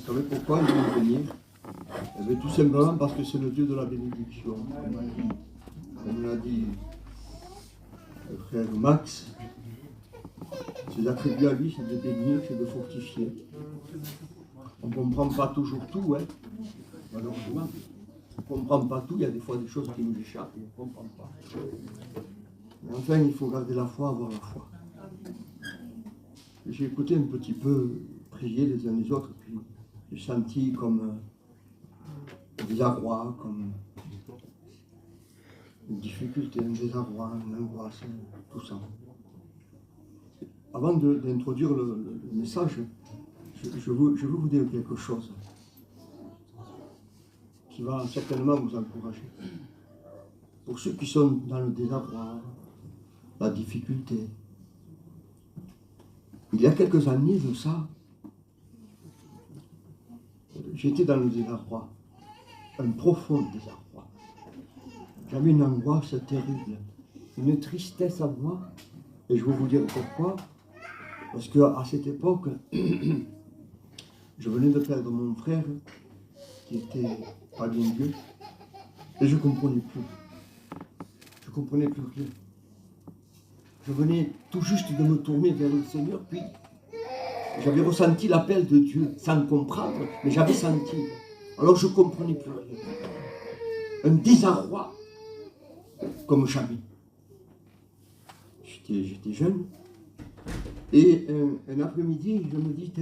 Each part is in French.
savez pourquoi il est béni? Eh bien, tout simplement parce que c'est le Dieu de la bénédiction. Comme l'a dit le frère Max, ses attributs à lui, c'est de bénir, c'est de fortifier. On ne comprend pas toujours tout, hein, malheureusement. On ne comprend pas tout, il y a des fois des choses qui nous échappent, on ne comprend pas. Mais enfin, il faut garder la foi, avoir la foi. J'ai écouté un petit peu prier les uns les autres, puis j'ai senti comme un désarroi, comme une difficulté, un désarroi, une angoisse, tout ça. Avant d'introduire le message, je veux vous dire quelque chose qui va certainement vous encourager. Pour ceux qui sont dans le désarroi, la difficulté, il y a quelques années de ça, j'étais dans le désarroi, un profond désarroi. J'avais une angoisse terrible, une tristesse à moi, et je vais vous dire pourquoi. Parce qu'à cette époque, je venais de perdre mon frère, qui était pas bien Dieu, et je ne comprenais plus. Je ne comprenais plus rien. Je venais tout juste de me tourner vers le Seigneur, puis j'avais ressenti l'appel de Dieu, sans comprendre, mais j'avais senti. Alors je ne comprenais plus rien. Un désarroi comme jamais. J'étais jeune. Et un après-midi, je me dis,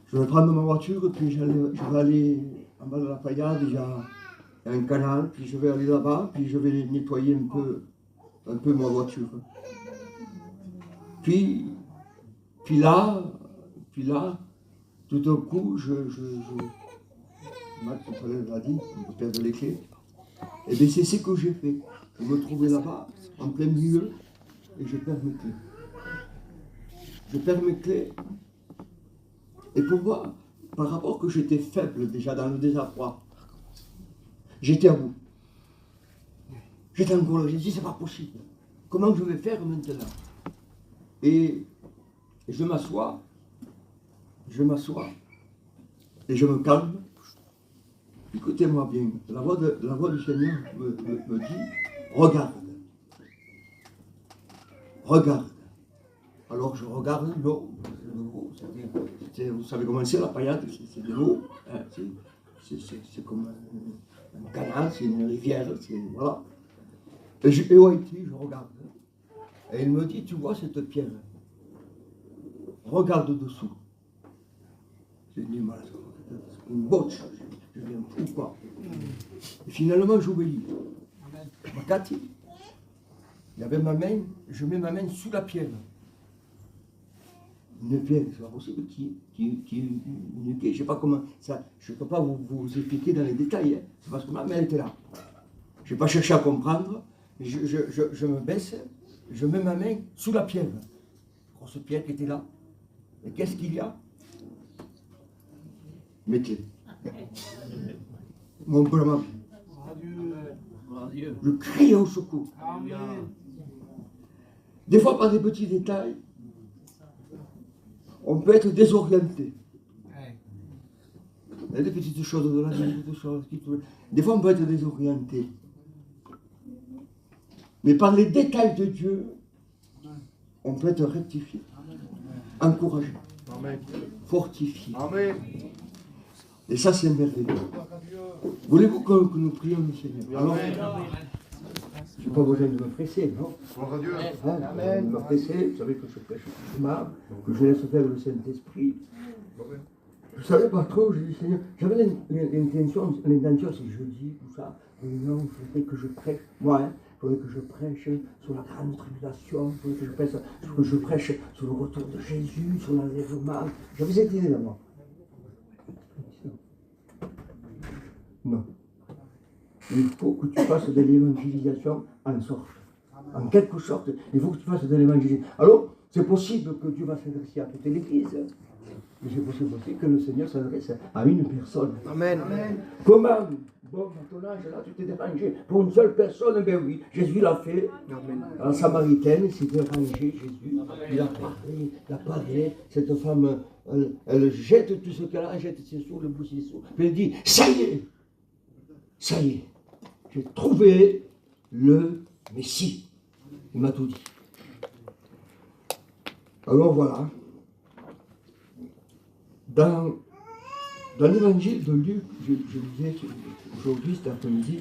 je vais prendre ma voiture, puis je vais aller en bas de la paillade, il y a un canal, puis je vais aller là-bas, puis je vais nettoyer un peu ma voiture. Puis là, tout d'un coup, Max l'a dit, on peut perdre les clés. Et bien c'est ce que j'ai fait. Je me trouvais là-bas, en plein milieu, et je perds mes clés. Je perds mes clés. Et pour moi, par rapport que j'étais faible déjà dans le désarroi, j'étais à bout. J'étais encore là, j'ai dit, c'est pas possible. Comment je vais faire maintenant? Et je m'assois, et je me calme. Écoutez-moi bien, la voix du Seigneur me dit, regarde. Alors je regarde l'eau, vous savez comment c'est la paillade, c'est de l'eau, hein, c'est comme un canal, c'est une rivière, voilà. Et je regarde. Et il me dit, tu vois cette pierre, regarde dessous. J'ai dit, c'est une botche, je viens fou quoi. Et finalement j'obéis. Cathy, il y avait ma main, je mets ma main sous la pierre. Une pierre, c'est pas possible, je ne sais pas comment, ça, je ne peux pas vous expliquer dans les détails, hein. C'est parce que ma main était là. Je n'ai pas cherché à comprendre, je me baisse, je mets ma main sous la pierre. Grosse pierre qui était là. Et qu'est-ce qu'il y a? Mes clés. Mon blâme. Je crie au secours. Des fois, par des petits détails, on peut être désorienté. Il y a des petites choses de la vie, des choses qui... Des fois, on peut être désorienté. Mais par les détails de Dieu, on peut être rectifié, encouragé, fortifié. Et ça, c'est merveilleux. Voulez-vous que nous prions le Seigneur? Alors, je n'ai pas besoin de me presser, non? De me presser, vous savez que je prêche doucement, que je laisse faire le Saint-Esprit. Je ne savais pas trop, j'ai dit Seigneur, j'avais l'intention, c'est jeudi, tout ça, mais non, il faudrait que je prêche, moi, il faudrait que je prêche sur la grande tribulation, il faudrait que je prêche sur le retour de Jésus, sur l'enlèvement. J'avais cette idée d'abord. Non. Il faut que tu fasses de l'évangélisation en sorte. En quelque sorte, il faut que tu fasses de l'évangélisation. Alors, c'est possible que Dieu va s'adresser à toute l'Église. Mais c'est possible aussi que le Seigneur s'adresse à une personne. Amen. Comment bon, à ton âge, là, tu t'es dérangé. Pour une seule personne, ben oui, Jésus l'a fait. La Samaritaine s'est dérangée, Jésus. Il a parlé. Cette femme, elle jette tout ce qu'elle a, elle jette ses sous, le bout de ses sous. Puis elle dit, ça y est, j'ai trouvé le Messie. Il m'a tout dit. Alors voilà. Dans l'évangile de Luc, je lisais aujourd'hui, cet après-midi,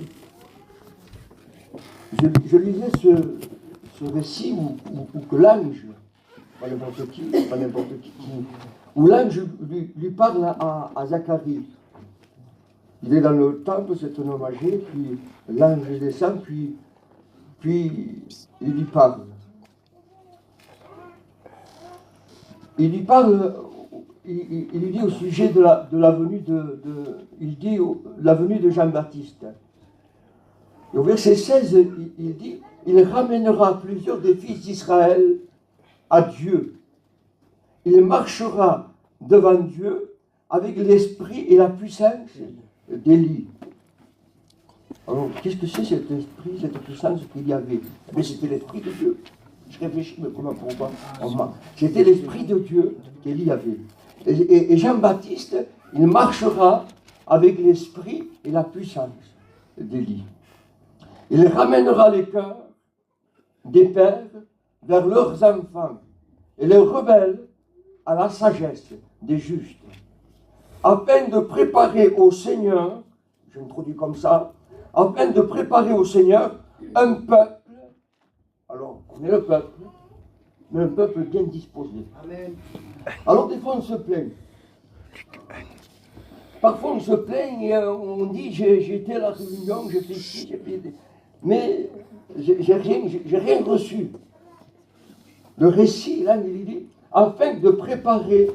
je lisais ce récit où que l'ange, pas n'importe qui, où l'ange lui parle à Zacharie. Il est dans le temple, c'est un homme âgé, puis l'ange descend, puis il lui parle. Il lui parle. Il lui dit au sujet de la venue il dit la venue de Jean-Baptiste. Et au verset 16, il dit, il ramènera plusieurs des fils d'Israël à Dieu. Il marchera devant Dieu avec l'esprit et la puissance d'Élie. Alors, qu'est-ce que c'est cet esprit, cette puissance qu'il y avait? Mais c'était l'esprit de Dieu. Je réfléchis, mais comment pourquoi? C'était l'esprit de Dieu qu'Élie avait. Et Jean-Baptiste, il marchera avec l'esprit et la puissance d'Élie. Il ramènera les cœurs des pères vers leurs enfants et les rebelles à la sagesse des justes, afin de préparer au Seigneur, je m'introduis comme ça, afin de préparer au Seigneur un peuple, alors on est le peuple, mais un peuple bien disposé. Amen. Alors des fois on se plaint. Parfois on se plaint et on dit j'ai été à la réunion, j'ai fait ci, j'ai fait... Mais j'ai rien reçu. Le récit, là, il dit, afin de préparer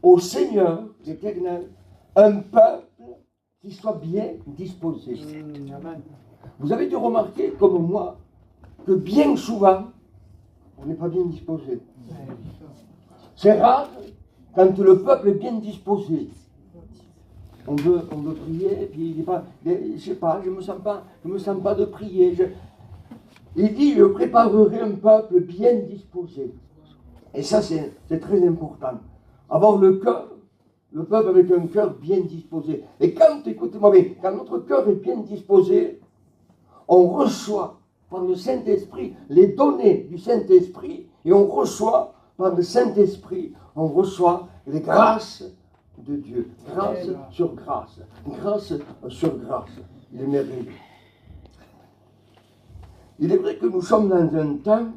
au Seigneur, l'Éternel, un peuple qui soit bien disposé. Vous avez dû remarquer, comme moi, que bien souvent, on n'est pas bien disposé. C'est rare quand le peuple est bien disposé. On veut prier, puis il n'est pas, je ne sais pas, je me sens pas de prier. Il dit, je préparerai un peuple bien disposé. Et ça, c'est très important. Avoir le peuple avec un cœur bien disposé. Et quand, écoutez-moi bien, quand notre cœur est bien disposé, on reçoit par le Saint-Esprit les données du Saint-Esprit, et on reçoit par le Saint-Esprit, on reçoit les grâces de Dieu. Grâce sur grâce. Grâce sur grâce. Il est merveilleux. Il est vrai que nous sommes dans un temps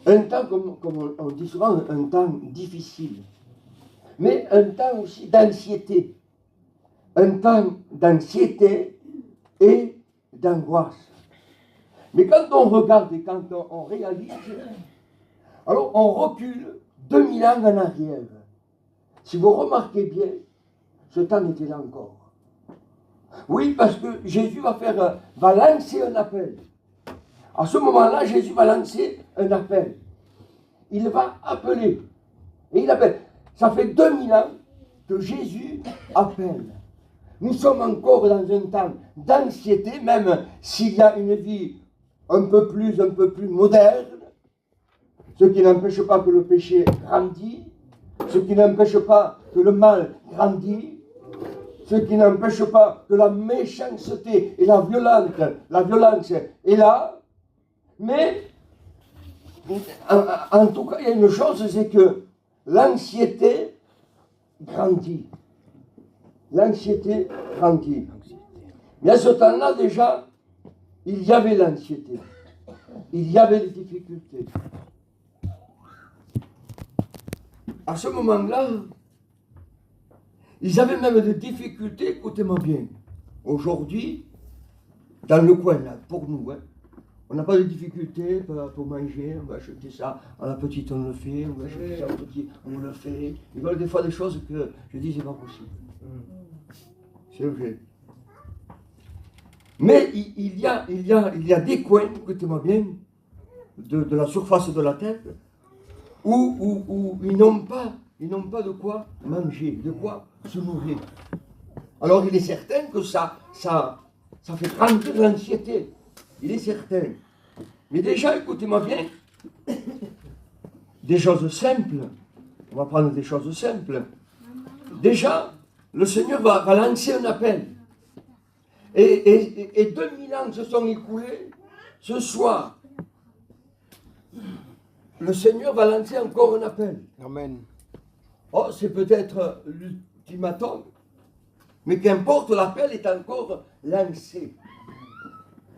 comme on dit souvent, un temps difficile, mais un temps aussi d'anxiété. Un temps d'anxiété et d'angoisse. Mais quand on regarde et quand on réalise, alors on recule 2000 ans en arrière. Si vous remarquez bien, ce temps était là encore. Oui, parce que Jésus va lancer un appel. À ce moment-là, Jésus va lancer un appel. Il va appeler. Et il appelle. Ça fait 2000 ans que Jésus appelle. Nous sommes encore dans un temps d'anxiété, même s'il y a une vie un peu plus moderne, ce qui n'empêche pas que le péché grandit, ce qui n'empêche pas que le mal grandit, ce qui n'empêche pas que la méchanceté et la violence est là. Mais, en tout cas, il y a une chose, c'est que l'anxiété grandit. L'anxiété grandit. Mais à ce temps-là, déjà, il y avait l'anxiété. Il y avait les difficultés. À ce moment-là, ils avaient même des difficultés, écoutez-moi bien. Aujourd'hui, dans le coin, là, pour nous, on n'a pas de difficultés pour manger, on va acheter ça à la petite, on le fait, on va acheter ça au petit, on le fait. Ils veulent des fois des choses que je dis, c'est pas possible. C'est vrai. Mais il y a des coins, écoutez-moi bien, de la surface de la terre, où ils n'ont pas de quoi manger, de quoi se nourrir. Alors il est certain que ça fait grandir l'anxiété. Il est certain. Mais déjà, écoutez-moi bien, des choses simples. On va prendre des choses simples. Déjà, le Seigneur va lancer un appel. Et 2000 ans se sont écoulés. Ce soir, le Seigneur va lancer encore un appel. Amen. Oh, c'est peut-être l'ultimatum, mais qu'importe, l'appel est encore lancé.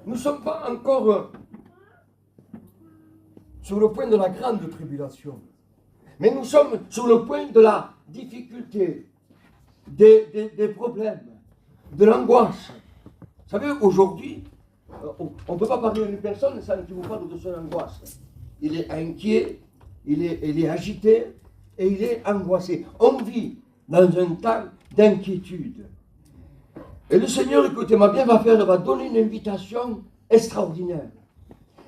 Nous ne sommes pas encore sur le point de la grande tribulation, mais nous sommes sur le point de la difficulté, des problèmes, de l'angoisse. Vous savez, aujourd'hui, on ne peut pas parler à une personne sans qu'il vous parle de son angoisse. Il est inquiet, il est agité et il est angoissé. On vit dans un temps d'inquiétude. Et le Seigneur, écoutez-moi bien, va donner une invitation extraordinaire.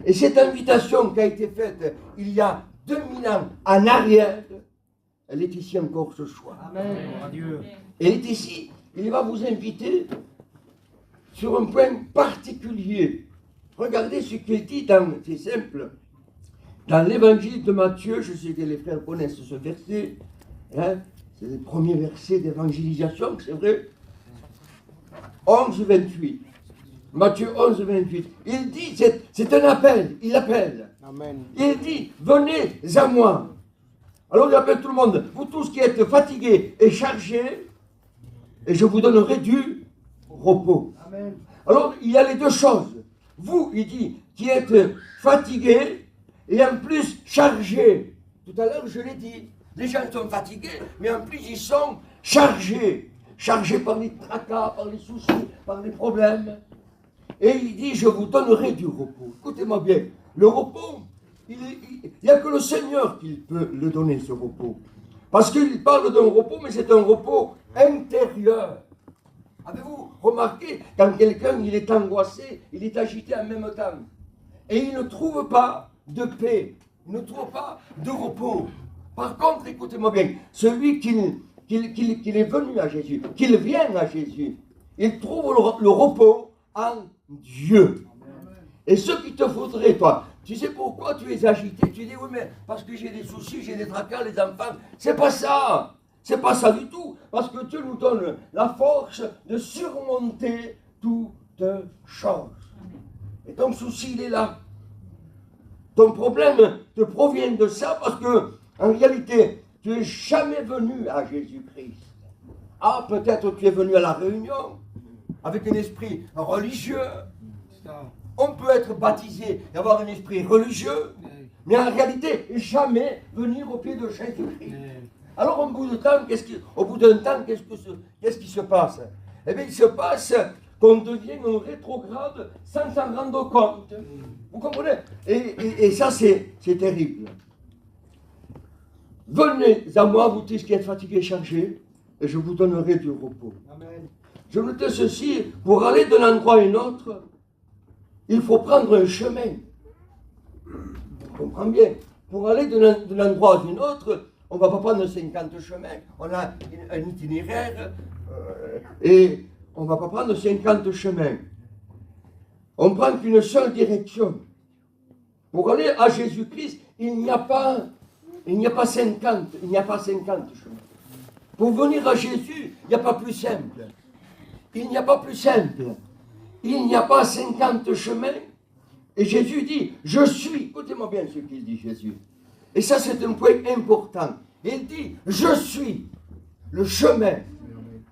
Et cette invitation qui a été faite il y a 2000 ans en arrière, elle est ici encore ce soir. Amen. Adieu. Elle est ici. Il va vous inviter sur un point particulier. Regardez ce qu'il dit c'est simple, dans l'évangile de Matthieu. Je sais que les frères connaissent ce verset, hein, c'est le premier verset d'évangélisation, c'est vrai. 11, 28. Matthieu 11, 28. Il dit, c'est un appel, il appelle. Amen. Il dit, venez à moi. Alors il appelle tout le monde, vous tous qui êtes fatigués et chargés, et je vous donnerai du repos. Amen. Alors, il y a les deux choses. Vous, il dit, qui êtes fatigués et en plus chargés. Tout à l'heure, je l'ai dit, les gens sont fatigués, mais en plus, ils sont chargés. Chargés par les tracas, par les soucis, par les problèmes. Et il dit, je vous donnerai du repos. Écoutez-moi bien, le repos, il n'y a que le Seigneur qui peut le donner, ce repos. Parce qu'il parle d'un repos, mais c'est un repos intérieur. Avez-vous remarqué, quand quelqu'un il est angoissé, il est agité en même temps, et il ne trouve pas de paix, il ne trouve pas de repos. Par contre, écoutez-moi bien, celui qu'il est venu à Jésus, qu'il vient à Jésus, il trouve le repos en Dieu. Et ce qu'il te faudrait, toi, tu sais pourquoi tu es agité? Tu dis, oui, mais parce que j'ai des soucis, j'ai des tracas, les enfants. C'est pas ça. C'est pas ça du tout. Parce que Dieu nous donne la force de surmonter toutes choses. Et ton souci, il est là. Ton problème te provient de ça parce que, en réalité, tu n'es jamais venu à Jésus-Christ. Ah, peut-être tu es venu à la réunion avec un esprit religieux. On peut être baptisé et avoir un esprit religieux, mais en réalité, jamais venir au pied de Jésus-Christ. Alors, au bout d'un temps, qu'est-ce qui se passe? Eh bien, il se passe qu'on devient un rétrograde sans s'en rendre compte. Vous comprenez? Et ça, c'est terrible. Venez à moi, vous tous qui êtes fatigués et chargés, et je vous donnerai du repos. Amen. Je vous dis ceci, pour aller d'un endroit à un autre, il faut prendre un chemin. On comprend bien. Pour aller d'un endroit à un autre, on ne va pas prendre 50 chemins. On a un itinéraire et on ne va pas prendre 50 chemins. On prend qu'une seule direction. Pour aller à Jésus-Christ, il n'y a pas 50 chemins. Pour venir à Jésus, il n'y a pas plus simple. Il n'y a pas plus simple. Il n'y a pas 50 chemins. Et Jésus dit, je suis. Écoutez-moi bien ce qu'il dit, Jésus. Et ça, c'est un point important. Il dit, je suis le chemin,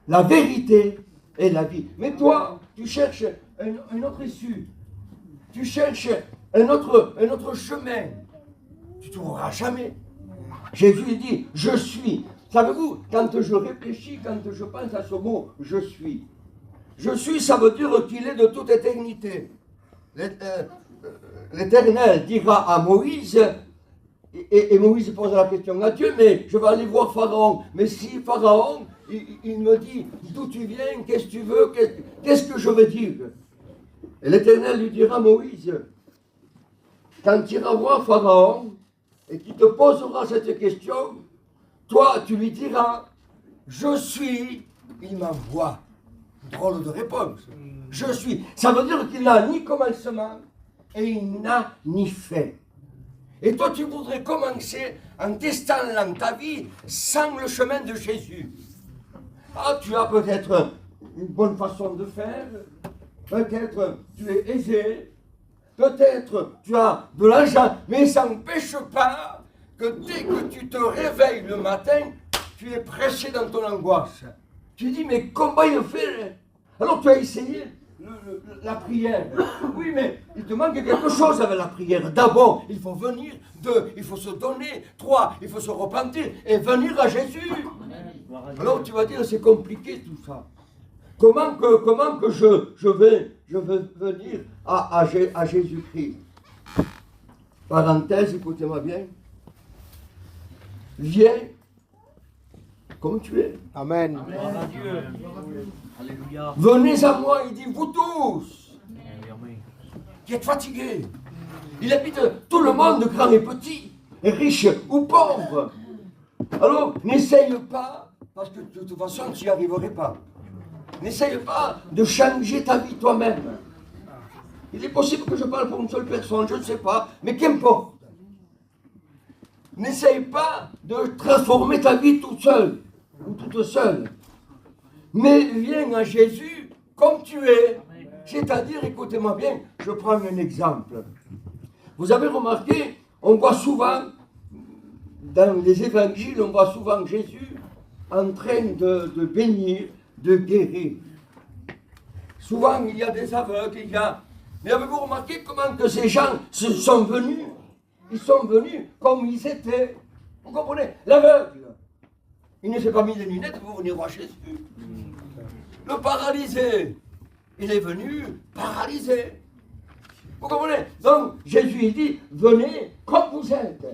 la vérité et la vie. Mais toi, tu cherches une autre issue. Tu cherches un autre chemin. Tu ne trouveras jamais. Jésus dit, je suis. Savez-vous, quand je réfléchis, quand je pense à ce mot, je suis, ça veut dire qu'il est de toute éternité. L'Éternel dira à Moïse, et Moïse pose la question à Dieu, mais je vais aller voir Pharaon. Mais si Pharaon, il me dit, d'où tu viens, qu'est-ce que tu veux, qu'est-ce que je veux dire? Et l'Éternel lui dira, Moïse, quand tu iras voir Pharaon, et qu'il te posera cette question, toi, tu lui diras, je suis, il m'envoie. Drôle de réponse. Je suis. Ça veut dire qu'il n'a ni commencement et il n'a ni fin. Et toi, tu voudrais commencer en testant dans ta vie sans le chemin de Jésus. Ah, tu as peut-être une bonne façon de faire, peut-être tu es aisé, peut-être tu as de l'argent, mais ça n'empêche pas que dès que tu te réveilles le matin, tu es pressé dans ton angoisse. Tu dis, mais comment il fait? Alors tu as essayé la prière. Oui, mais il te manque quelque chose avec la prière. D'abord, il faut venir. 2, il faut se donner. 3, il faut se repentir et venir à Jésus. Alors tu vas dire, c'est compliqué tout ça. Comment que je vais venir à Jésus-Christ? Parenthèse, écoutez-moi bien. Viens comme tu es. Amen. Alléluia. Venez à moi, il dit, vous tous, qui êtes fatigués. Il habite tout le monde, grand et petit, riche ou pauvre. Alors, n'essaye pas, parce que de toute façon, tu n'y arriverais pas. N'essaye pas de changer ta vie toi-même. Il est possible que je parle pour une seule personne, je ne sais pas, mais qu'importe. N'essaye pas de transformer ta vie toute seule, ou toute seule. Mais viens à Jésus comme tu es. C'est-à-dire, écoutez-moi bien, je prends un exemple. Vous avez remarqué, on voit souvent, dans les évangiles, on voit souvent Jésus en train de bénir, de guérir. Souvent, il y a des aveugles, Mais avez-vous remarqué comment que ces gens sont venus? Ils sont venus comme ils étaient. Vous comprenez? L'aveugle, il ne s'est pas mis des lunettes pour venir voir Jésus. Le paralysé, il est venu paralysé. Vous comprenez? Donc, Jésus, il dit, venez comme vous êtes.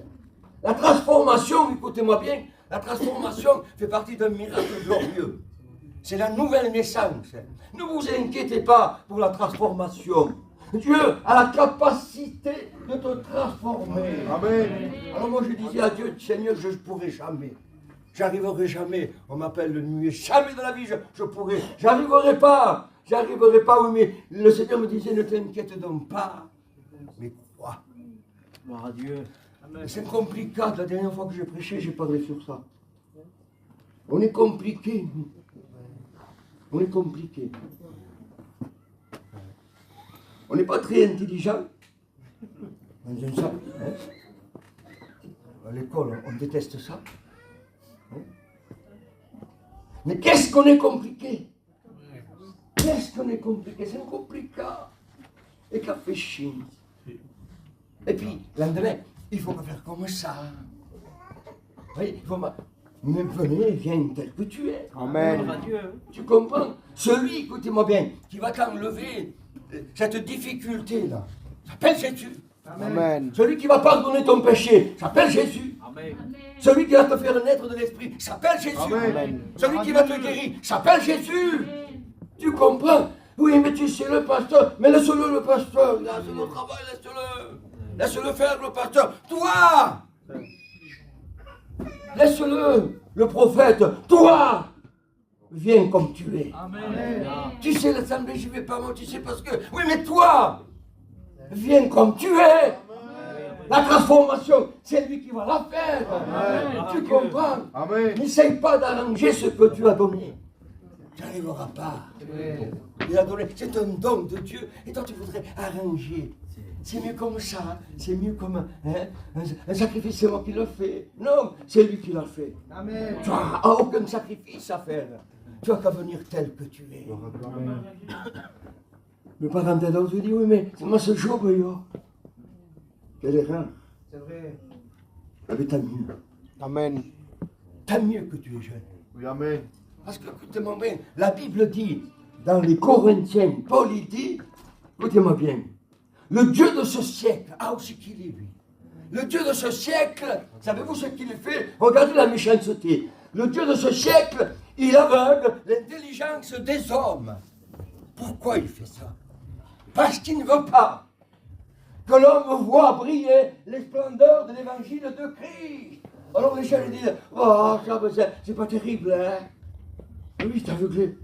La transformation, écoutez-moi bien, la transformation fait partie d'un miracle glorieux. C'est la nouvelle naissance. Ne vous inquiétez pas pour la transformation. Dieu a la capacité de te transformer. Amen. Alors moi je disais à Dieu, Seigneur, je ne pourrai jamais. J'arriverai jamais. On m'appelle le nuée. Jamais de la vie, je pourrai. J'arriverai pas. J'arriverai pas, oui, mais le Seigneur me disait, ne t'inquiète donc pas. Mais crois. Gloire à Dieu. C'est compliqué. La dernière fois que j'ai prêché, j'ai parlé sur ça. On est compliqué. On est compliqué. On n'est pas très intelligent. On aime ça. Hein? À l'école, on déteste ça. Hein? Mais qu'est-ce qu'on est compliqué? Qu'est-ce qu'on est compliqué? C'est compliqué. Et qu'a fait chier. Et puis, le lendemain, il faut pas faire comme ça. Oui, il faut pas... Mais venez, viens tel que tu es. Amen. Gloire à Dieu. Tu comprends? Celui, écoutez-moi bien, qui va t'enlever cette difficulté-là, s'appelle Jésus. Amen. Celui qui va pardonner ton péché, s'appelle Jésus. Amen. Celui qui va te faire naître de l'esprit, s'appelle Jésus. Amen. Celui qui va te guérir, s'appelle Jésus. Tu comprends? Oui, mais tu sais, le pasteur, mais laisse-le, le pasteur, il a fait le travail, laisse-le. Laisse-le faire, le pasteur. Toi! Laisse-le, le prophète. Toi! Viens comme tu es. Amen. Tu sais, l'assemblée, j'y vais pas, moi, tu sais, parce que... Oui, mais toi, viens comme tu es. La transformation, c'est lui qui va la faire. Amen. Tu comprends? Amen. N'essaye pas d'arranger ce que tu as donné. Tu n'arriveras pas. Il a donné, c'est un don de Dieu, et toi, tu voudrais arranger. C'est mieux comme ça, c'est mieux comme un sacrifice, c'est moi qui le fais. Non, c'est lui qui l'a fait. Amen. Tu n'as aucun sacrifice à faire. Tu n'as qu'à venir tel que tu es. Amen. Le parent d'Adam se dit, oui, mais moi ce jour, quelle erreur. C'est vrai. Mais tant mieux. Amen. Tant mieux que tu es jeune. Oui, amen. Parce que, écoutez-moi bien, la Bible dit, dans les Corinthiens, Paul il dit, écoutez-moi bien, le Dieu de ce siècle, ah aussi qu'il est lui. Le Dieu de ce siècle, savez-vous ce qu'il fait? Regardez la méchanceté. Le Dieu de ce siècle, il aveugle l'intelligence des hommes. Pourquoi il fait ça? Parce qu'il ne veut pas que l'homme voit briller les splendeurs de l'évangile de Christ. Alors les gens disent, oh, ça, c'est pas terrible, hein? Oui, c'est aveuglé.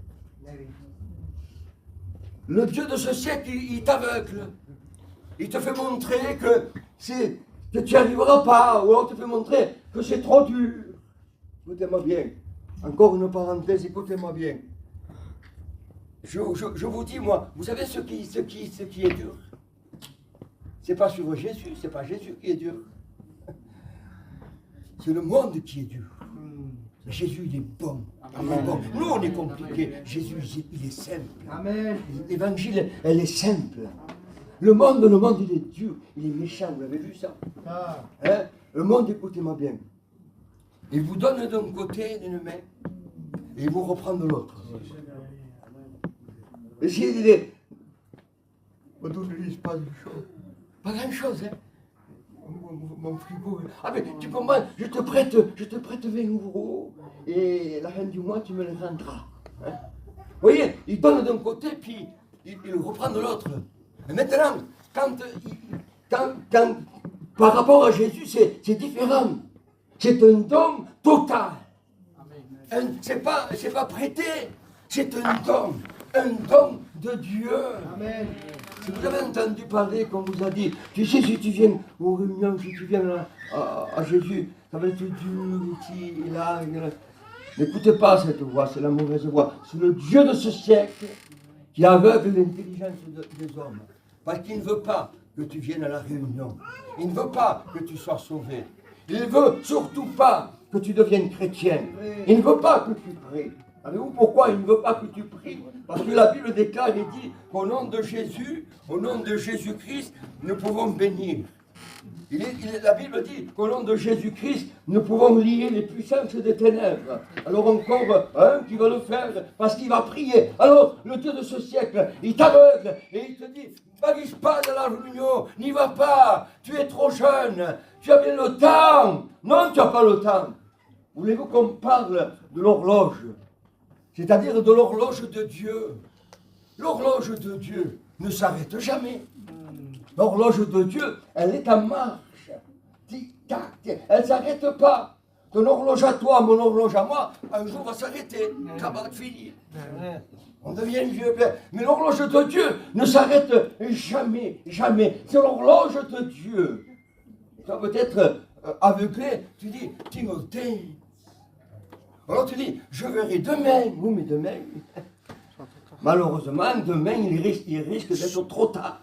Le Dieu de ce siècle, il t'aveugle. Il te fait montrer que tu n'y arriveras pas, ou alors il te fait montrer que c'est trop dur. Écoutez-moi bien. Encore une parenthèse, écoutez-moi bien. Je vous dis, moi, vous savez ce qui est dur? C'est pas sur Jésus, c'est pas Jésus qui est dur. C'est le monde qui est dur. Mais Jésus, il est bon. Il est bon. Nous, on est compliqué. Jésus, il est simple. Amen. L'évangile, elle est simple. Le monde, il est dur. Il est méchant. Vous l'avez vu ça? Hein? Le monde, écoutez-moi bien. Il vous donne d'un côté d'une main et il vous reprend de l'autre. Et s'il dit, on n'utilise pas grand-chose. Pas grand-chose, hein? Mon frigo. Ah mais tu comprends, je te prête 20 euros et la fin du mois tu me les rendras. Hein? Vous voyez, il donne d'un côté puis il reprend de l'autre. Et maintenant, quand par rapport à Jésus, c'est différent. C'est un don total. C'est pas prêté, c'est un don de Dieu. Amen. Si vous avez entendu parler, comme vous a dit, tu sais, si tu viens aux réunions, si tu viens à Jésus, ça va être dur, ici, là. N'écoutez pas cette voix, c'est la mauvaise voix. C'est le Dieu de ce siècle qui aveugle l'intelligence des hommes. Parce qu'il ne veut pas que tu viennes à la réunion. Il ne veut pas que tu sois sauvé. Il ne veut surtout pas que tu deviennes chrétien. Il ne veut pas que tu pries. Savez-vous pourquoi il ne veut pas que tu pries? Parce que la Bible déclare et dit qu'au nom de Jésus, au nom de Jésus-Christ, nous pouvons bénir. La Bible dit qu'au nom de Jésus-Christ, nous pouvons lier les puissances des ténèbres. Alors encore un qui va le faire parce qu'il va prier. Alors le Dieu de ce siècle, il t'aveugle et il te dit, n'avise pas de la réunion, n'y va pas, tu es trop jeune, tu as bien le temps. Non, tu n'as pas le temps. Voulez-vous qu'on parle de l'horloge? C'est-à-dire de l'horloge de Dieu. L'horloge de Dieu ne s'arrête jamais. L'horloge de Dieu, elle est en marche. Tic-tac, elle ne s'arrête pas. Ton horloge à toi, mon horloge à moi, un jour va s'arrêter. Tabac fini. On devient vieux. Mais l'horloge de Dieu ne s'arrête jamais, jamais. C'est l'horloge de Dieu. Et toi peut-être aveuglé, tu dis, Timothée. Alors tu dis, je verrai demain. Oui, mais demain, malheureusement, demain, il risque d'être trop tard.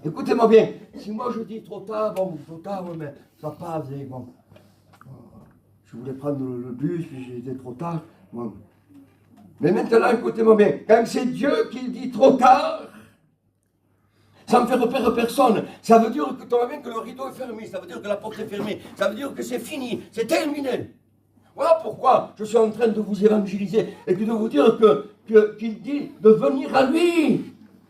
Écoutez-moi bien, si moi je dis trop tard, oui, mais ça passe, bon. Je voulais prendre le bus, puis j'étais trop tard. Bon. Mais maintenant, écoutez-moi bien, quand c'est Dieu qui dit trop tard, ça me fait repérer personne. Ça veut dire que que le rideau est fermé, ça veut dire que la porte est fermée, ça veut dire que c'est fini, c'est terminé. Voilà pourquoi je suis en train de vous évangéliser et de vous dire qu'il dit de venir à lui.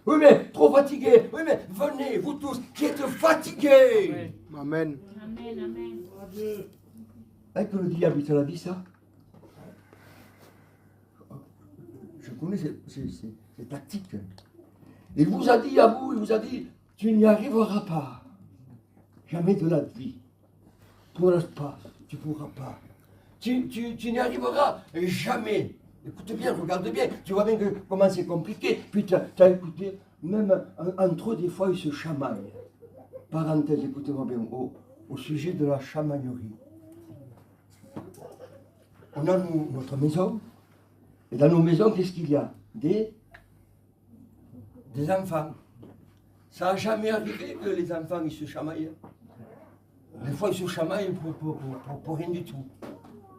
Oui, mais trop fatigué. Oui, mais venez, vous tous qui êtes fatigués. Amen. Amen, amen. Est-ce que le diable, il te l'a dit ça? Je connais ces tactiques. Il vous a dit à vous, il vous a dit, tu n'y arriveras pas. Jamais de la vie. Pour l'espace, tu ne pourras pas. Tu n'y arriveras jamais. Écoute bien, regarde bien. Tu vois bien comment c'est compliqué. Puis tu as écouté, même entre eux, des fois, ils se chamaillent. Parenthèse, écoutez-moi bien, au sujet de la chamaillerie. On a notre maison. Et dans nos maisons, qu'est-ce qu'il y a? Des enfants. Ça n'a jamais arrivé que les enfants ils se chamaillent. Des fois, ils se chamaillent pour rien du tout.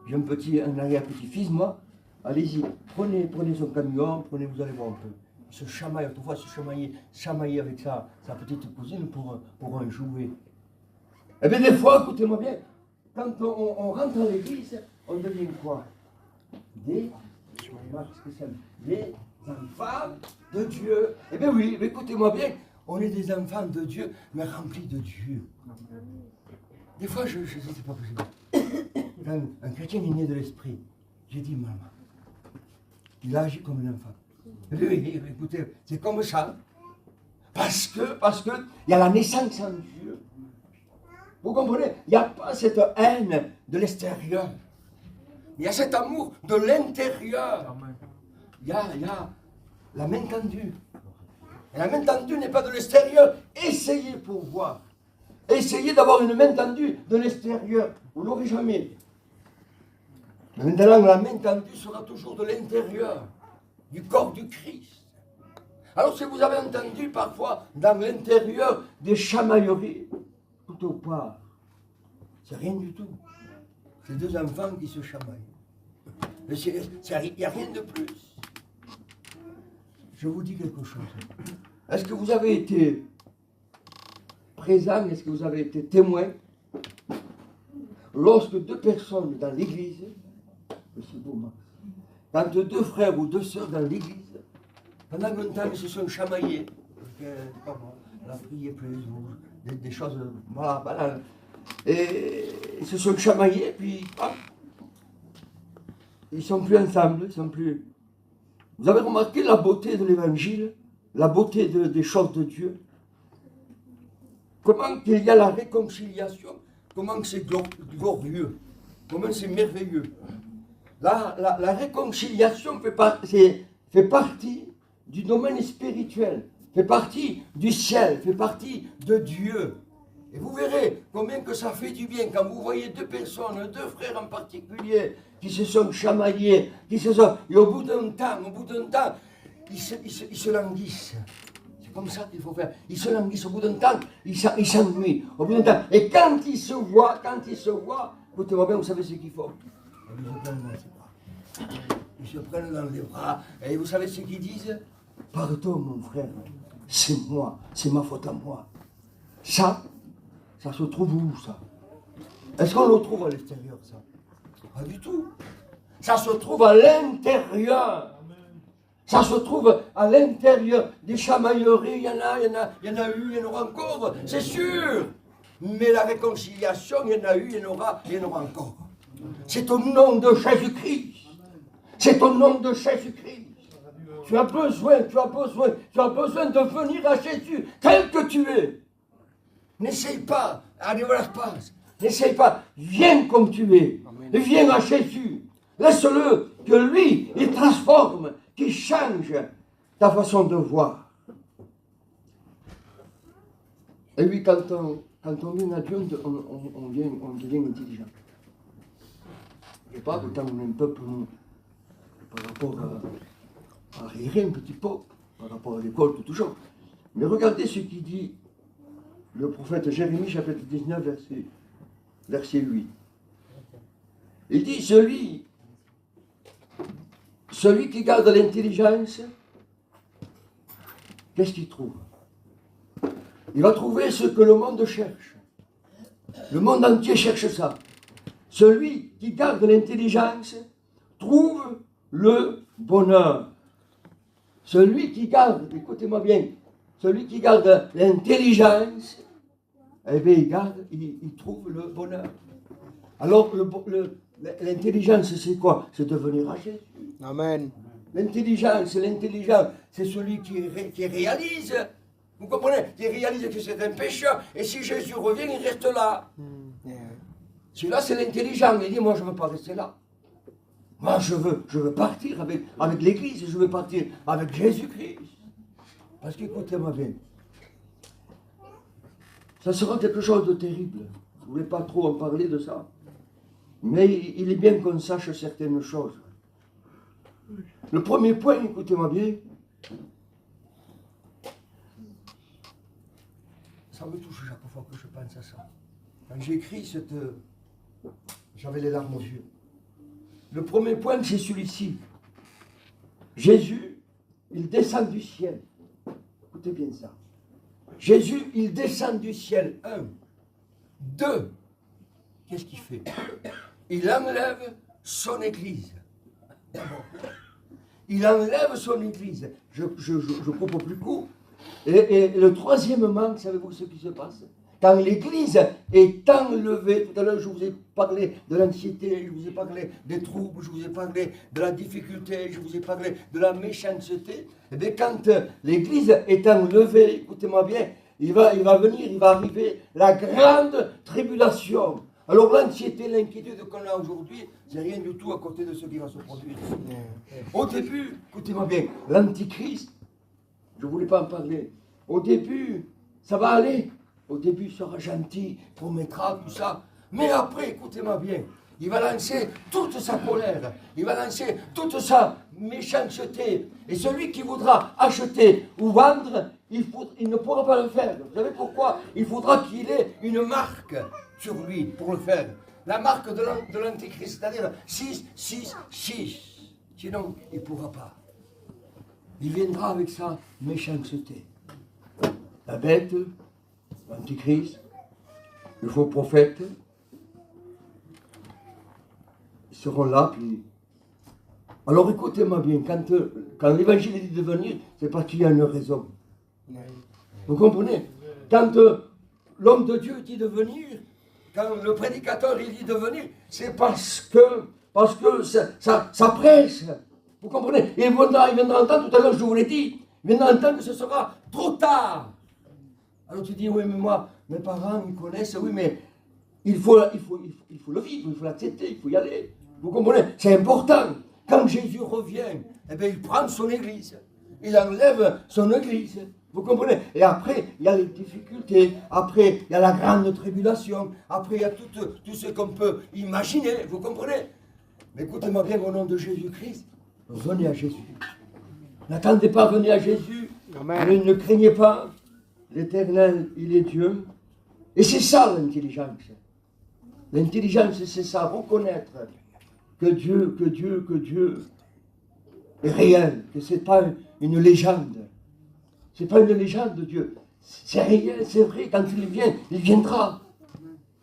J'ai un arrière-petit-fils, moi. Allez-y, prenez son camion, vous allez voir un peu. Il se chamaille, autrefois, chamailler avec sa petite cousine pour un jouet. Eh bien, des fois, écoutez-moi bien, quand on rentre à l'église, on devient quoi? Des enfants de Dieu. Eh bien oui, écoutez-moi bien, on est des enfants de Dieu, mais remplis de Dieu. Des fois, je sais, c'est pas possible. Quand un chrétien est né de l'esprit, j'ai dit, maman, il agit comme un enfant. Oui, écoutez, c'est comme ça. Parce que, il y a la naissance en Dieu. Vous comprenez? Il n'y a pas cette haine de l'extérieur. Il y a cet amour de l'intérieur. Il y a la main tendue. Et la main tendue n'est pas de l'extérieur. Essayez pour voir. Essayez d'avoir une main tendue de l'extérieur. Vous ne l'aurez jamais. Maintenant, la main tendue sera toujours de l'intérieur, du corps du Christ. Alors, si vous avez entendu parfois dans l'intérieur des chamailleries, plutôt pas, c'est rien du tout. C'est deux enfants qui se chamaillent. Il n'y a rien de plus. Je vous dis quelque chose. Est-ce que vous avez été présent, est-ce que vous avez été témoin lorsque deux personnes dans l'église, quand deux frères ou deux sœurs dans l'église, pendant longtemps ils se sont chamaillés, la prière plus, des choses voilà, banales, et ils se sont chamaillés, puis hop, ils ne sont plus ensemble, ils sont plus... Vous avez remarqué la beauté de l'évangile, la beauté des choses de Dieu? Comment qu'il y a la réconciliation, comment c'est glorieux, comment c'est merveilleux. La réconciliation fait partie du domaine spirituel, fait partie du ciel, fait partie de Dieu. Et vous verrez combien que ça fait du bien quand vous voyez deux personnes, deux frères en particulier, qui se sont chamaillés, et au bout d'un temps, ils se languissent. C'est comme ça qu'il faut faire. Ils se languissent au bout d'un temps, ils s'ennuient. Au bout d'un temps. Et quand ils se voient, écoutez-moi bien, vous savez ce qu'il faut. Ils se prennent dans les bras, et vous savez ce qu'ils disent? Pardon mon frère, c'est moi, c'est ma faute à moi. Ça se trouve où ça? Est-ce qu'on le trouve à l'extérieur ça? Pas du tout. Ça se trouve à l'intérieur. Ça se trouve à l'intérieur des chamailleries. Il y en a eu, il y en aura encore, c'est sûr. Mais la réconciliation, il y en a eu, il y en aura encore. C'est au nom de Jésus-Christ. C'est au nom de Jésus-Christ. Tu as besoin de venir à Jésus tel que tu es. N'essaye pas, allez voir l'espace. N'essaye pas, viens comme tu es. Viens à Jésus. Laisse-le que lui, il transforme, qu'il change ta façon de voir. Et puis quand on vient à Dieu, on devient intelligent. Je ne sais pas, quand on est un peuple par rapport à rire un petit peu, par rapport à l'école, tout toujours. Mais regardez ce qu'il dit le prophète Jérémie, chapitre 19, verset 8. Il dit, celui qui garde l'intelligence, qu'est-ce qu'il trouve? Il va trouver ce que le monde cherche. Le monde entier cherche ça. Celui qui garde l'intelligence trouve le bonheur. Celui qui garde, écoutez-moi bien, celui qui garde l'intelligence, eh bien, il trouve le bonheur. Alors, l'intelligence, c'est quoi? C'est de venir à Jésus. Amen. L'intelligence, c'est celui qui réalise. Vous comprenez? Qui réalise que c'est un pécheur. Et si Jésus revient, il reste là. Celui-là, c'est l'intelligent. Il dit, moi, je ne veux pas rester là. Moi, je veux partir avec l'Église. Je veux partir avec Jésus-Christ. Parce qu'écoutez-moi bien. Ça sera quelque chose de terrible. Je ne voulais pas trop en parler de ça. Mais il est bien qu'on sache certaines choses. Le premier point, écoutez-moi bien, ça me touche chaque fois que je pense à ça. Quand j'écris j'avais les larmes aux yeux. Le premier point, c'est celui-ci. Jésus, il descend du ciel. Écoutez bien ça. Jésus, il descend du ciel. 1. 2. Qu'est-ce qu'il fait? Il enlève son église. D'abord. Il enlève son église. Je coupe plus court. Et le troisièmement, savez-vous ce qui se passe? Quand l'église est enlevée, tout à l'heure je vous ai parlé de l'anxiété, je vous ai parlé des troubles, je vous ai parlé de la difficulté, je vous ai parlé de la méchanceté. Et bien quand l'église est enlevée, écoutez-moi bien, il va arriver la grande tribulation. Alors l'anxiété, l'inquiétude qu'on a aujourd'hui, c'est rien du tout à côté de ce qui va se produire. Au début, écoutez-moi bien, l'antichrist, je ne voulais pas en parler. Au début, ça va aller. Au début, il sera gentil, promettra, tout ça. Mais après, écoutez-moi bien, il va lancer toute sa colère, il va lancer toute sa méchanceté. Et celui qui voudra acheter ou vendre, il ne pourra pas le faire. Vous savez pourquoi? Il faudra qu'il ait une marque sur lui pour le faire. La marque de l'Antéchrist, c'est-à-dire 6, 6, 6. Sinon, il ne pourra pas. Il viendra avec sa méchanceté. La bête, l'Antéchrist, le faux prophète, ils seront là, puis... Alors écoutez-moi bien, quand l'évangile dit de venir, c'est parce qu'il y a une raison. Vous comprenez? Quand l'homme de Dieu dit de venir, quand le prédicateur il dit de venir, c'est parce que ça presse. Vous comprenez? Et il viendra entendre, tout à l'heure je vous l'ai dit, il viendra entendre que ce sera trop tard. Alors tu dis, oui mais moi, mes parents ils connaissent, oui mais il faut le vivre, il faut l'accepter, il faut y aller. Vous comprenez? C'est important. Quand Jésus revient, eh bien, il prend son église. Il enlève son église. Vous comprenez? Et après, il y a les difficultés. Après, il y a la grande tribulation. Après, il y a tout ce qu'on peut imaginer. Vous comprenez? Mais écoutez-moi bien, au nom de Jésus-Christ, venez à Jésus. N'attendez pas, venez à Jésus. Amen. Ne craignez pas. L'Éternel, il est Dieu. Et c'est ça l'intelligence. L'intelligence, c'est ça, reconnaître que Dieu est réel, que ce n'est pas une légende. Ce n'est pas une légende de Dieu. C'est réel, c'est vrai, quand il vient, il viendra.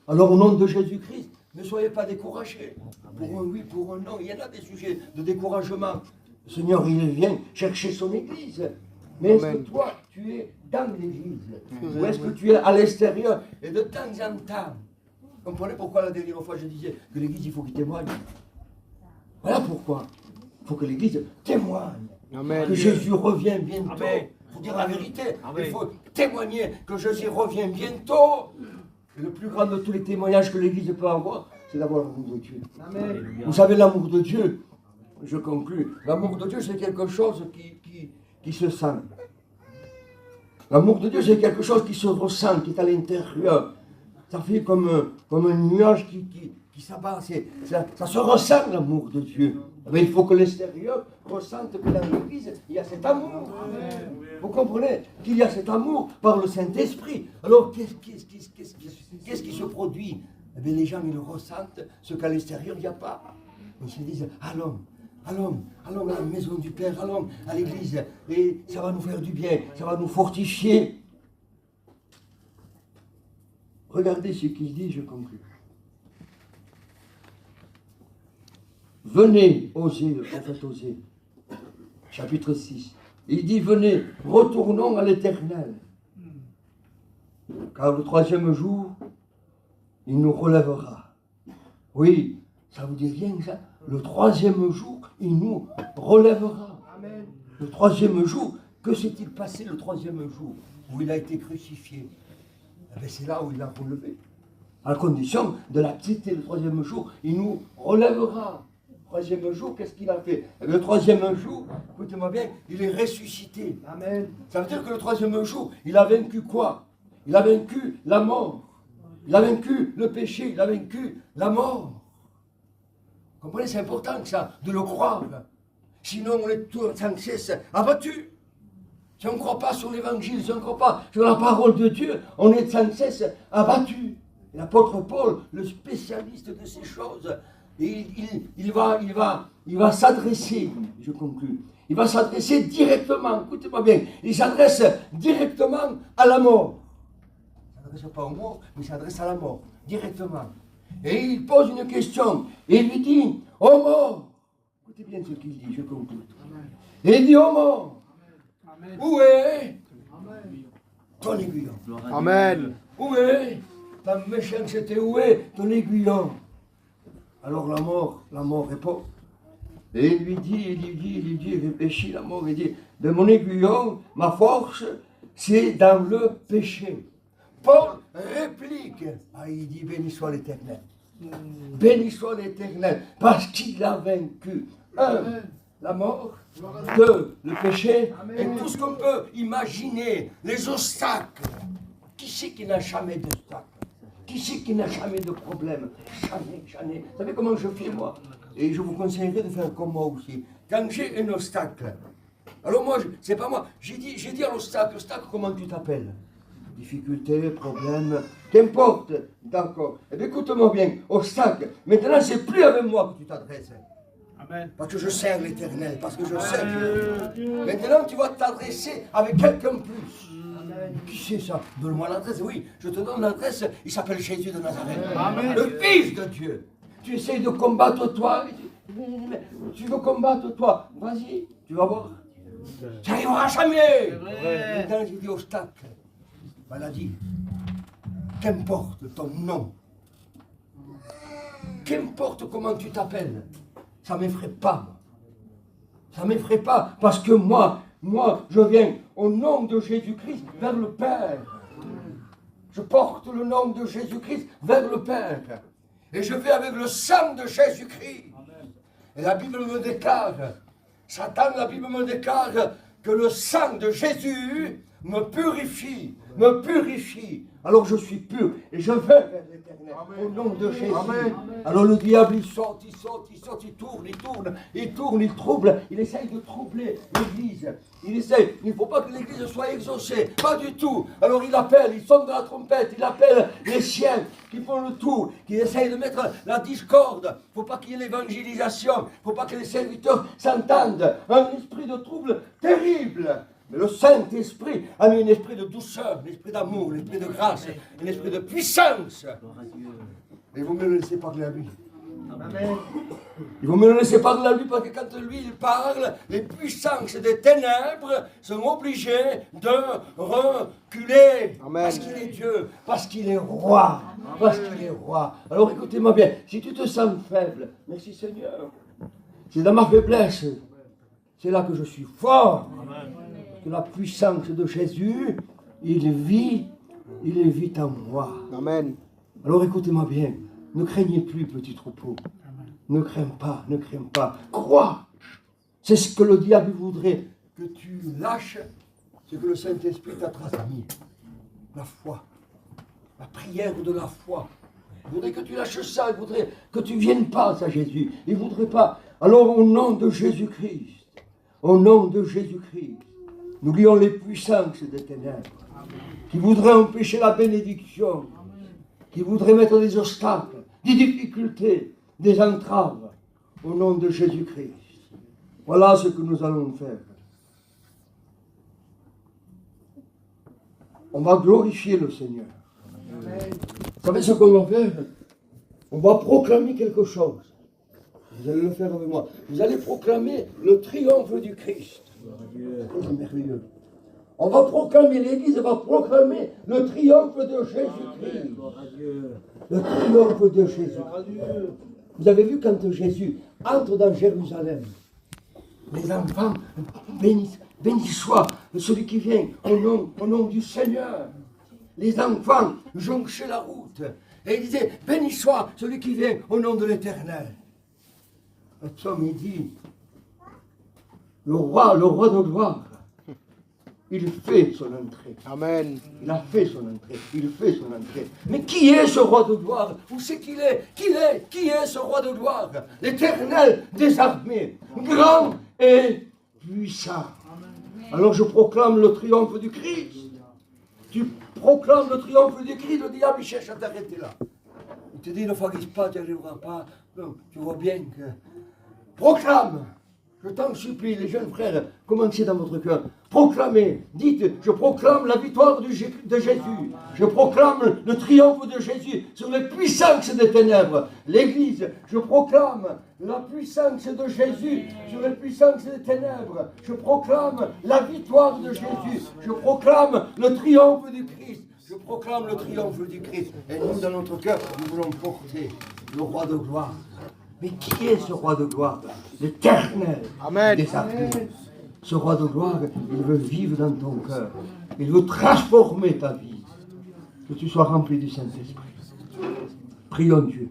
Alors au nom de Jésus-Christ, ne soyez pas découragés. Pour un oui, pour un non, il y en a des sujets de découragement. Le Seigneur, il vient chercher son Église. Mais est-ce que toi, tu es dans l'Église? Ou est-ce que tu es à l'extérieur? Et de temps en temps, vous comprenez pourquoi la dernière fois je disais que l'Église, il faut qu'il témoigne? Voilà pourquoi. Il faut que l'Église témoigne. Amen. Que Jésus revient bientôt. Il faut dire la vérité. Amen. Il faut témoigner que Jésus revient bientôt. Et le plus grand de tous les témoignages que l'Église peut avoir, c'est d'avoir l'amour de Dieu. Amen. Vous savez, l'amour de Dieu, je conclus, l'amour de Dieu, c'est quelque chose qui se sent. L'amour de Dieu, c'est quelque chose qui se ressent, qui est à l'intérieur. Ça fait comme un nuage qui s'abat. Ça se ressent, l'amour de Dieu. Mais il faut que l'extérieur ressente que dans l'Église, il y a cet amour. Amen. Vous comprenez qu'il y a cet amour par le Saint-Esprit. Alors, qu'est-ce qui se produit? Eh bien, les gens, ils le ressentent, ce qu'à l'extérieur, il n'y a pas. Ils se disent, allons à la maison du Père, allons à l'Église, et ça va nous faire du bien, ça va nous fortifier. Regardez ce qu'il dit, je conclus. Venez, Osée, le prophète Osée, chapitre 6. Il dit, venez, retournons à l'Éternel. Car le troisième jour, il nous relèvera. Oui, ça vous dit rien ça? Le troisième jour, il nous relèvera. Amen. Le troisième jour, que s'est-il passé le troisième jour où il a été crucifié? Eh bien, c'est là où il a relevé. À la condition de l'accepter le troisième jour, il nous relèvera. Le troisième jour, qu'est-ce qu'il a fait? Le troisième jour, écoutez-moi bien, il est ressuscité. Amen. Ça veut dire que le troisième jour, il a vaincu quoi? Il a vaincu la mort. Il a vaincu le péché. Il a vaincu la mort. Vous comprenez, c'est important que ça, de le croire. Sinon, on est tout sans cesse abattus. Si on ne croit pas sur l'évangile, si on ne croit pas sur la parole de Dieu, on est sans cesse abattus. L'apôtre Paul, le spécialiste de ces choses, il va s'adresser, je conclus, il va s'adresser directement, écoutez-moi bien, il s'adresse directement à la mort. Il ne s'adresse pas aux morts, mais il s'adresse à la mort, directement. Et il pose une question, et il lui dit, ô mort, écoutez bien ce qu'il dit, je conclus. Et il dit, ô mort, où est ton aiguillon? Amen. Où est ta méchanceté? Où est ton aiguillon? Alors la mort répond. Et il lui dit, il réfléchit, la mort, il dit, de mon aiguillon, ma force, c'est dans le péché. Paul réplique, il dit, béni soit l'Éternel. Béni soit l'Éternel, parce qu'il a vaincu la mort, 2, le péché, et tout ce qu'on peut imaginer, les obstacles. Qui c'est qui n'a jamais d'obstacles? Qui c'est qui n'a jamais de problème? Jamais, jamais. Vous savez comment je fais, moi? Et je vous conseillerais de faire comme moi aussi. Quand j'ai un obstacle, alors moi, c'est pas moi, j'ai dit à l'obstacle, comment tu t'appelles? Difficulté, problème, qu'importe, d'accord. Eh bien, écoute-moi bien, obstacle, maintenant c'est plus avec moi que tu t'adresses. Amen. Parce que je sers l'Éternel, parce que je sers Dieu. Maintenant, tu vas t'adresser avec quelqu'un plus. Qui c'est ça? Donne-moi l'adresse. Oui, je te donne l'adresse. Il s'appelle Jésus de Nazareth. Amen. Le Fils de Dieu. Tu essayes de combattre toi. Tu veux combattre toi. Vas-y, tu vas voir. Tu n'arriveras jamais. Maintenant, j'ai dit obstacle. Elle a dit, qu'importe ton nom. Qu'importe comment tu t'appelles. Ça ne m'effraie pas. Ça ne m'effraie pas parce que moi, je viens au nom de Jésus-Christ vers le Père. Je porte le nom de Jésus-Christ vers le Père. Et je vais avec le sang de Jésus-Christ. Et la Bible me déclare, Satan, la Bible me déclare que le sang de Jésus me purifie, me purifie. Alors je suis pur et je vais vers l'Éternel au nom de Jésus. Amen. Alors le diable il saute, il tourne, il trouble, il essaye de troubler l'Église. Il ne faut pas que l'Église soit exaucée, pas du tout. Alors il appelle, il sonne de la trompette, il appelle les chiens qui font le tour, qui essayent de mettre la discorde. Il ne faut pas qu'il y ait l'évangélisation, il ne faut pas que les serviteurs s'entendent. Un esprit de trouble terrible. Mais le Saint-Esprit a mis un esprit de douceur, un esprit d'amour, un esprit de grâce, un esprit de puissance. Et vous me le laissez parler à lui. Amen. Il vaut mieux le laisser parler à lui parce que quand lui il parle, les puissances des ténèbres sont obligées de reculer. Amen. Parce qu'il est Dieu, parce qu'il est roi, parce qu'il est roi. Alors écoutez-moi bien, si tu te sens faible, merci Seigneur, c'est dans ma faiblesse, c'est là que je suis fort. Amen. Parce que la puissance de Jésus, il vit en moi. Amen. Alors écoutez-moi bien, ne craignez plus, petit troupeau. Ne crains pas, ne crains pas. Crois. C'est ce que le diable voudrait que tu lâches, ce que le Saint-Esprit t'a transmis. La foi. La prière de la foi. Il voudrait que tu lâches ça, il voudrait que tu ne viennes pas à Jésus. Il ne voudrait pas. Alors au nom de Jésus-Christ, au nom de Jésus-Christ, nous lions les puissances des ténèbres qui voudraient empêcher la bénédiction, qui voudraient mettre des obstacles, des difficultés, des entraves, au nom de Jésus-Christ. Voilà ce que nous allons faire. On va glorifier le Seigneur. Amen. Vous savez ce qu'on va faire? On va proclamer quelque chose. Vous allez le faire avec moi. Vous allez proclamer le triomphe du Christ. C'est merveilleux. On va proclamer, l'Église va proclamer le triomphe de Jésus-Christ. Le triomphe de Jésus. Vous avez vu quand Jésus entre dans Jérusalem, les enfants béni soit celui qui vient au nom du Seigneur. Les enfants jonchaient la route et ils disaient béni soit celui qui vient au nom de l'Éternel. Le psaume il dit le roi de gloire, il fait son entrée. Amen. Il a fait son entrée. Il fait son entrée. Mais qui est ce roi de gloire? Où c'est qu'il est? Qui est ce roi de gloire? L'Éternel des armées, grand et puissant. Alors je proclame le triomphe du Christ. Tu proclames le triomphe du Christ, le diable il cherche à t'arrêter là. Il te dit ne fagise pas, tu n'y arriveras pas. Non, tu vois bien que... Proclame. Je t'en supplie, les jeunes frères, commencez dans votre cœur. Proclamez, dites, je proclame la victoire de Jésus. Je proclame le triomphe de Jésus sur les puissances des ténèbres. L'Église, je proclame la puissance de Jésus sur les puissances des ténèbres. Je proclame la victoire de Jésus. Je proclame le triomphe du Christ. Je proclame le triomphe du Christ. Et nous, dans notre cœur, nous voulons porter le roi de gloire. Mais qui est ce roi de gloire? L'Éternel des armées. Ce roi de gloire, il veut vivre dans ton cœur. Il veut transformer ta vie. Que tu sois rempli du Saint-Esprit. Prions Dieu.